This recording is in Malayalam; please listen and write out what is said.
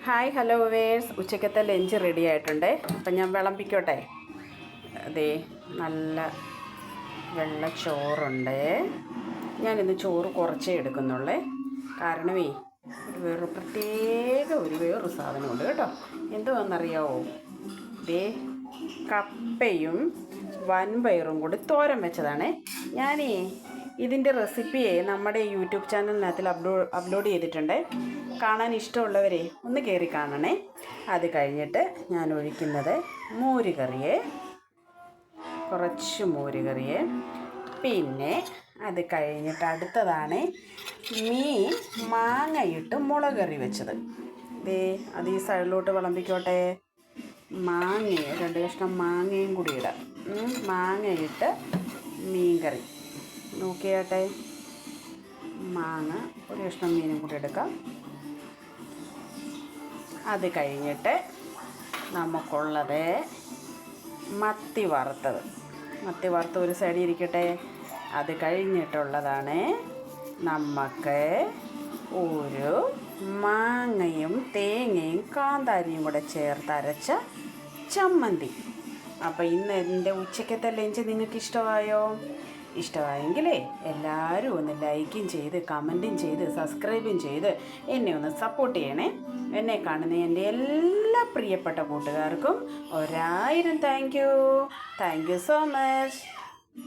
ഹായ് ഹലോ വേഴ്സ്, ഉച്ചക്കത്തെ ലഞ്ച് റെഡി ആയിട്ടുണ്ട്. അപ്പം ഞാൻ വിളമ്പിക്കോട്ടെ. അതെ, നല്ല വെള്ള ചോറുണ്ട്. ഞാനിന്ന് ചോറ് കുറച്ചേ എടുക്കുന്നുള്ളേ. കാരണമേ വേറൊരു സാധനമുണ്ട് കേട്ടോ. എന്തുവാണെന്നറിയാവോ? ദേ കപ്പയും വൻപയറും കൂടി തോരൻ വെച്ചതാണേ. ഞാനേ ഇതിൻ്റെ റെസിപ്പിയെ നമ്മുടെ യൂട്യൂബ് ചാനലിനകത്തിൽ അപ്ലോഡ് ചെയ്തിട്ടുണ്ട്. കാണാൻ ഇഷ്ടമുള്ളവരെ ഒന്ന് കയറി കാണണേ. അത് കഴിഞ്ഞിട്ട് ഞാൻ ഒഴിക്കുന്നത് മോരുകറിയെ, കുറച്ച് മോരുകറിയെ. പിന്നെ അത് കഴിഞ്ഞിട്ട് അടുത്തതാണ് മീൻ മാങ്ങയിട്ട് മുളക് കറി വെച്ചത്. ദേ അത് ഈ സൈഡിലോട്ട് വിളമ്പിക്കോട്ടെ. മാങ്ങയും 2 കഷ്ണം മാങ്ങയും കൂടി ഇടാം. മാങ്ങയിട്ട് മീൻ കറി നോക്കിയാട്ടെ. മാങ്ങ 1 കഷ്ണം മീനും കൂടി എടുക്കാം. അത് കഴിഞ്ഞിട്ട് നമുക്കുള്ളത് മത്തി വറുത്തത് ഒരു സൈഡിൽ ഇരിക്കട്ടെ. അത് കഴിഞ്ഞിട്ടുള്ളതാണ് നമുക്ക് ഒരു മാങ്ങയും തേങ്ങയും കാന്താരിയും കൂടെ ചേർത്തരച്ച ചമ്മന്തി. അപ്പോൾ ഇന്ന് എൻ്റെ ഉച്ചക്കത്തെ ലഞ്ച് നിങ്ങൾക്ക് ഇഷ്ടമായോ? ഇഷ്ടമായെങ്കിലേ എല്ലാവരും ഒന്ന് ലൈക്കും ചെയ്ത് കമൻറ്റും ചെയ്ത് സബ്സ്ക്രൈബും ചെയ്ത് എന്നെ ഒന്ന് സപ്പോർട്ട് ചെയ്യണേ. എന്നെ കാണുന്ന എൻ്റെ എല്ലാ പ്രിയപ്പെട്ട കൂട്ടുകാർക്കും 1000 താങ്ക് യു സോ മച്ച്.